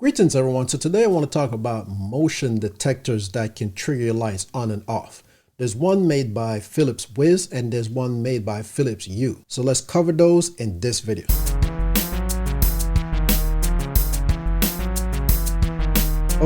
Greetings everyone. So today I want to talk about motion detectors that can trigger your lights on and off. There's one made by Philips Wiz and there's one made by Philips HUE. So let's cover those in this video.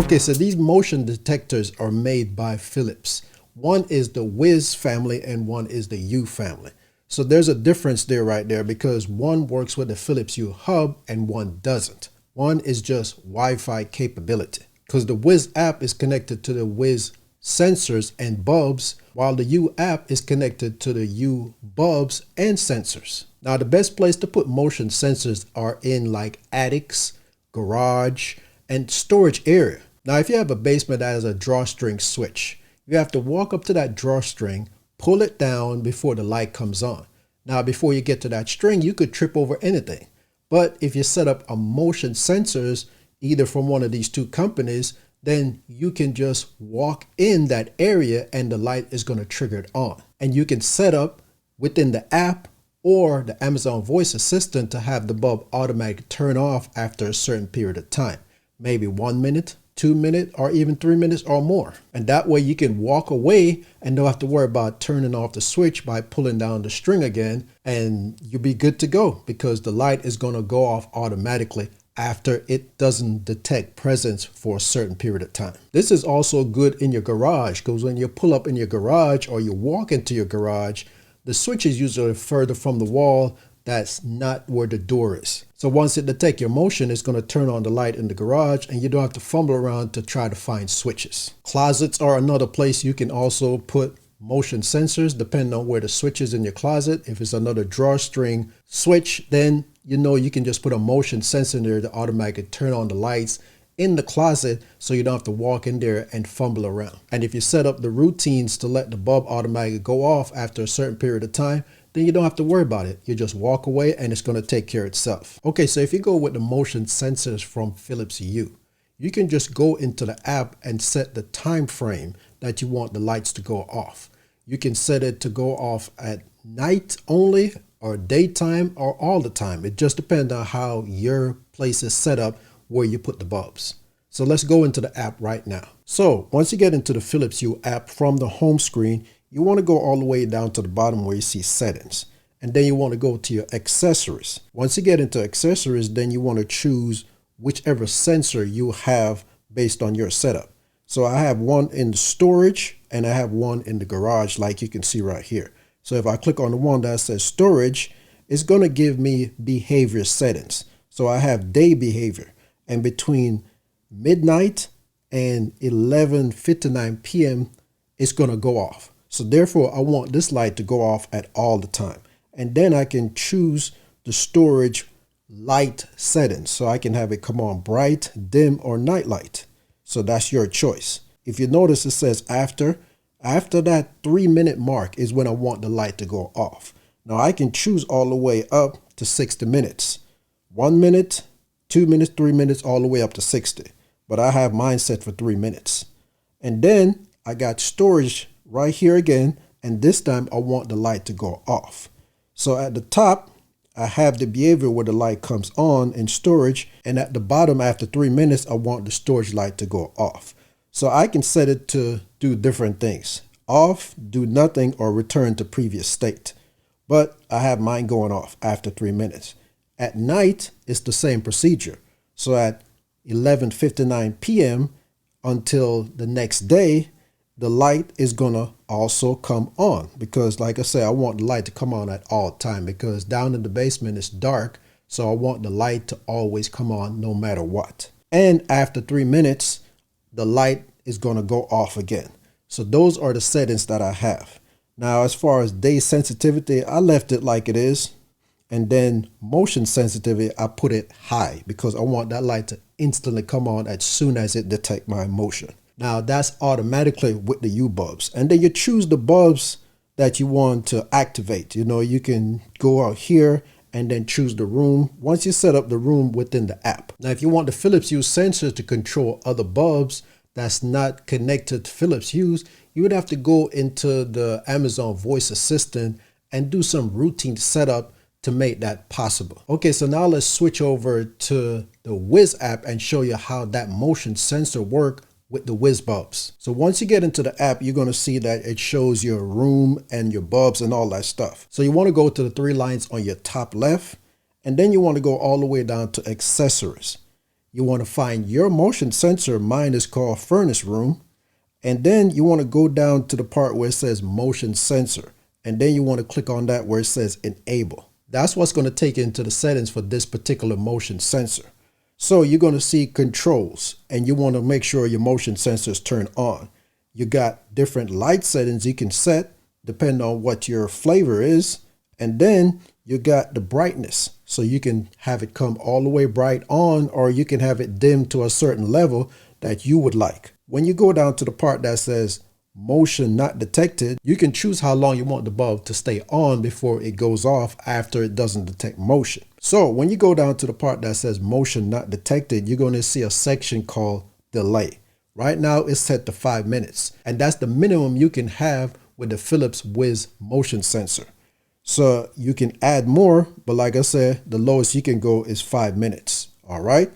Okay, so these motion detectors are made by Philips. One is the Wiz family and one is the HUE family. So there's a difference there right there because one works with the Philips HUE hub and one doesn't. One is just Wi-Fi capability because the Wiz app is connected to the Wiz sensors and bulbs, while the HUE app is connected to the HUE bulbs and sensors. Now, the best place to put motion sensors are in like attics, garage, and storage area. Now, if you have a basement that has a drawstring switch, you have to walk up to that drawstring, pull it down before the light comes on. Now, before you get to that string, you could trip over anything. But if you set up a motion sensors, either from one of these two companies, then you can just walk in that area and the light is going to trigger it on. And you can set up within the app or the Amazon voice assistant to have the bulb automatically turn off after a certain period of time, maybe 1 minute, 2 minutes, or even 3 minutes or more. And that way you can walk away and don't have to worry about turning off the switch by pulling down the string again, and you'll be good to go because the light is going to go off automatically after it doesn't detect presence for a certain period of time. This is also good in your garage because when you pull up in your garage or you walk into your garage, the switch is usually further from the wall. That's not where the door is. So once it detects your motion, it's going to turn on the light in the garage and you don't have to fumble around to try to find switches. Closets are another place you can also put motion sensors depending on where the switch is in your closet. If it's another drawstring switch, then you can just put a motion sensor in there to automatically turn on the lights in the closet so you don't have to walk in there and fumble around. And if you set up the routines to let the bulb automatically go off after a certain period of time, then you don't have to worry about it. You just walk away and it's going to take care of itself. Okay, so if you go with the motion sensors from Philips HUE, you can just go into the app and set the time frame that you want the lights to go off. You can set it to go off at night only or daytime or all the time. It just depends on how your place is set up where you put the bulbs. So let's go into the app right now. So once you get into the Philips HUE app from the home screen, you want to go all the way down to the bottom where you see settings. And then you want to go to your accessories. Once you get into accessories, then you want to choose whichever sensor you have based on your setup. So I have one in the storage and I have one in the garage, like you can see right here. So if I click on the one that says storage, it's going to give me behavior settings. So I have day behavior, and between midnight and 11:59 p.m., it's going to go off. So therefore, I want this light to go off at all the time. And then I can choose the storage light settings. So I can have it come on bright, dim, or night light. So that's your choice. If you notice, it says after that 3-minute mark is when I want the light to go off. Now I can choose all the way up to 60 minutes. 1 minute, 2 minutes, 3 minutes, all the way up to 60. But I have mine set for 3 minutes. And then I got storage right here again, and this time I want the light to go off. So at the top, I have the behavior where the light comes on in storage, and at the bottom after 3 minutes, I want the storage light to go off. So I can set it to do different things. Off, do nothing, or return to previous state. But I have mine going off after 3 minutes. At night, it's the same procedure. So at 11:59 p.m. until the next day, the light is going to also come on because, like I said, I want the light to come on at all time because down in the basement it's dark. So I want the light to always come on no matter what. And after 3 minutes, the light is going to go off again. So those are the settings that I have. Now, as far as day sensitivity, I left it like it is. And then motion sensitivity, I put it high because I want that light to instantly come on as soon as it detects my motion. Now that's automatically with the HUE bulbs. And then you choose the bulbs that you want to activate. You can go out here and then choose the room once you set up the room within the app. Now, if you want the Philips HUE sensor to control other bulbs that's not connected to Philips HUE, you would have to go into the Amazon voice assistant and do some routine setup to make that possible. Okay, so now let's switch over to the Wiz app and show you how that motion sensor work with the Wiz bulbs. So once you get into the app, you're going to see that it shows your room and your bulbs and all that stuff. So you want to go to the three lines on your top left, and then you want to go all the way down to accessories. You want to find your motion sensor. Mine is called furnace room. And then you want to go down to the part where it says motion sensor. And then you want to click on that where it says enable. That's what's going to take you into the settings for this particular motion sensor. So you're going to see controls, and you want to make sure your motion sensors turn on. You got different light settings you can set depending on what your flavor is. And then you got the brightness. So you can have it come all the way bright on, or you can have it dim to a certain level that you would like. When you go down to the part that says motion not detected, you can choose how long you want the bulb to stay on before it goes off after it doesn't detect motion. So when you go down to the part that says motion not detected, you're going to see a section called delay. Right now it's set to 5 minutes, and that's the minimum you can have with the Philips Wiz motion sensor. So you can add more, but like I said, the lowest you can go is 5 minutes. All right.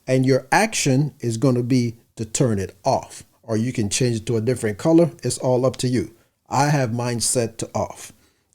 And your action is going to be to turn it off, or you can change it to a different color. It's all up to you. I have mine set to off.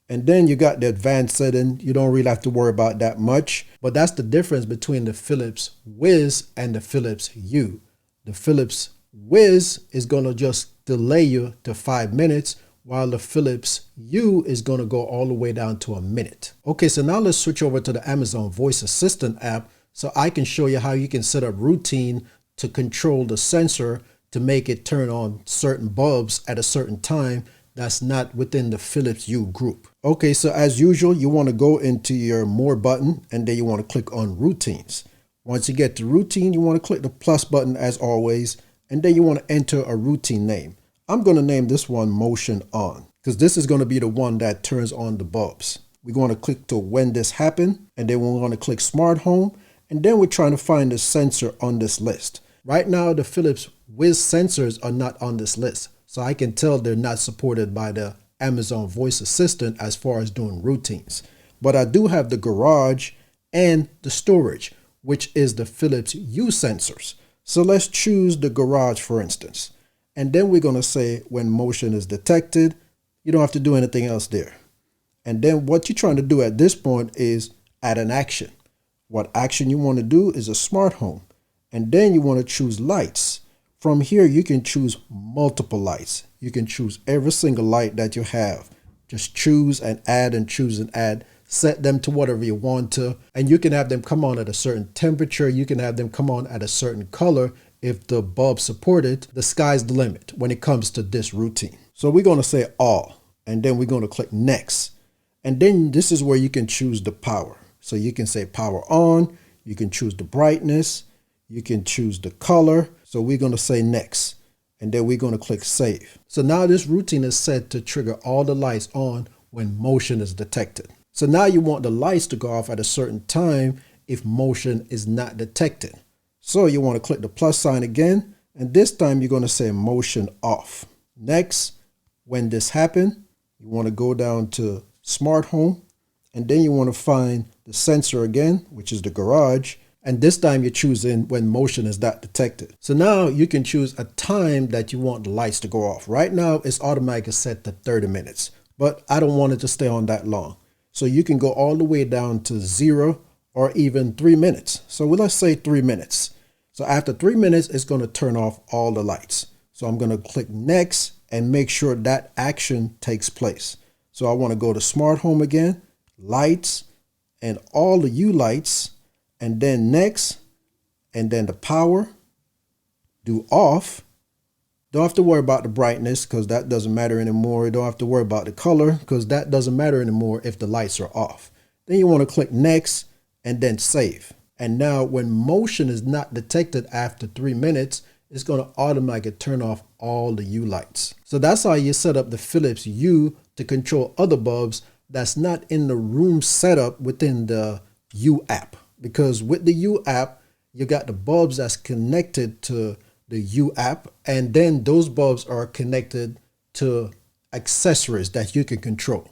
And then you got the advanced setting. You don't really have to worry about that much, but that's the difference between the Philips Wiz and the Philips HUE. The Philips Wiz is going to just delay you to 5 minutes, while the Philips HUE is going to go all the way down to a minute. Okay, so now let's switch over to the Amazon Voice Assistant app so I can show you how you can set up routine to control the sensor to make it turn on certain bulbs at a certain time that's not within the Philips HUE group. Okay, so as usual, you want to go into your more button, and then you want to click on routines. Once you get to routine, you want to click the plus button as always, and then you want to enter a routine name. I'm going to name this one motion on, because this is going to be the one that turns on the bulbs. We're going to click to when this happened, and then we're going to click smart home, and then we're trying to find the sensor on this list. Right now, the Philips Wiz sensors are not on this list, so I can tell they're not supported by the Amazon Voice Assistant as far as doing routines. But I do have the garage and the storage, which is the Philips HUE sensors. So let's choose the garage, for instance. And then we're going to say when motion is detected. You don't have to do anything else there. And then what you're trying to do at this point is add an action. What action you want to do is a smart home. And then you want to choose lights. From here, you can choose multiple lights. You can choose every single light that you have. Just choose and add and choose and add. Set them to whatever you want to. And you can have them come on at a certain temperature. You can have them come on at a certain color. If the bulb support it, the sky's the limit when it comes to this routine. So we're going to say all, and then we're going to click next. And then this is where you can choose the power. So you can say power on. You can choose the brightness. You can choose the color. So we're going to say next, and then we're going to click save. So now this routine is set to trigger all the lights on when motion is detected. So now you want the lights to go off at a certain time if motion is not detected. So you want to click the plus sign again, and this time you're going to say motion off. Next, when this happened, you want to go down to smart home, and then you want to find the sensor again, which is the garage. And this time you're choosing when motion is not detected. So now you can choose a time that you want the lights to go off. Right now it's automatically set to 30 minutes, but I don't want it to stay on that long. So you can go all the way down to 0 or even 3 minutes. So let's say 3 minutes. So after 3 minutes, it's going to turn off all the lights. So I'm going to click next and make sure that action takes place. So I want to go to smart home again, lights, and all the HUE lights, and then next, and then the power, do off. Don't have to worry about the brightness because that doesn't matter anymore. You don't have to worry about the color because that doesn't matter anymore if the lights are off. Then you want to click next and then save. And now when motion is not detected after 3 minutes, it's going to automatically turn off all the HUE lights. So that's how you set up the Philips HUE to control other bulbs that's not in the room setup within the HUE app. Because with the HUE app, you got the bulbs that's connected to the HUE app, and then those bulbs are connected to accessories that you can control.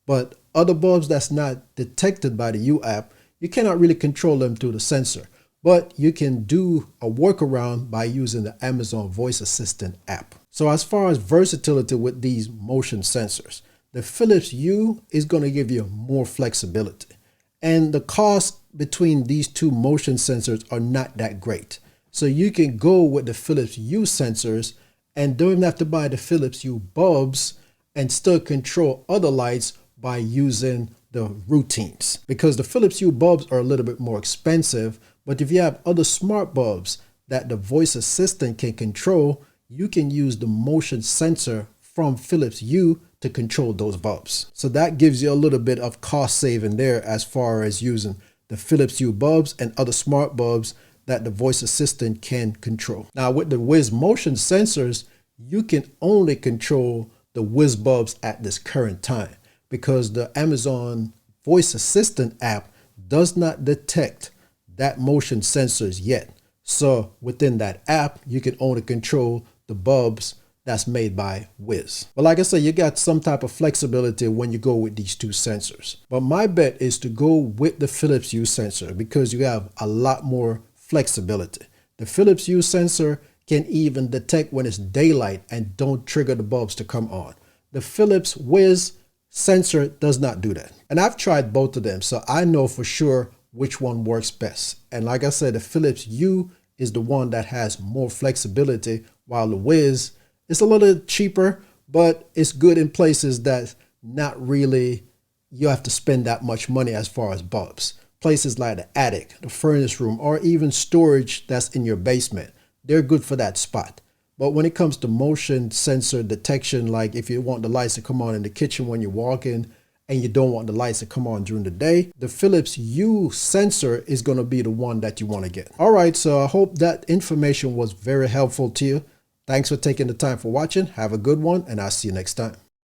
But Other bulbs that's not detected by the HUE app, you cannot really control them through the sensor, but you can do a workaround by using the Amazon Voice Assistant app. So as far as versatility with these motion sensors, the Philips HUE is going to give you more flexibility. And the cost between these two motion sensors are not that great. So you can go with the Philips HUE sensors and don't even have to buy the Philips HUE bulbs and still control other lights by using the routines. Because the Philips HUE bulbs are a little bit more expensive, but if you have other smart bulbs that the voice assistant can control, you can use the motion sensor from Philips HUE to control those bulbs. So that gives you a little bit of cost saving there as far as using the Philips HUE bulbs and other smart bulbs that the voice assistant can control. Now with the Wiz motion sensors, you can only control the Wiz bulbs at this current time because the Amazon Voice Assistant app does not detect that motion sensors yet. So within that app, you can only control the bulbs that's made by Wiz. But like I said, you got some type of flexibility when you go with these two sensors. But my bet is to go with the Philips HUE sensor because you have a lot more flexibility. The Philips HUE sensor can even detect when it's daylight and don't trigger the bulbs to come on. The Philips Wiz sensor does not do that. And I've tried both of them, so I know for sure which one works best. And like I said, the Philips HUE is the one that has more flexibility, while the Wiz is a little cheaper, but it's good in places that not really you have to spend that much money as far as bulbs. Places like the attic, the furnace room, or even storage that's in your basement. They're good for that spot. But when it comes to motion sensor detection, like if you want the lights to come on in the kitchen when you walk in and you don't want the lights to come on during the day, the Philips HUE sensor is going to be the one that you want to get. All right, so I hope that information was very helpful to you. Thanks for taking the time for watching. Have a good one, and I'll see you next time.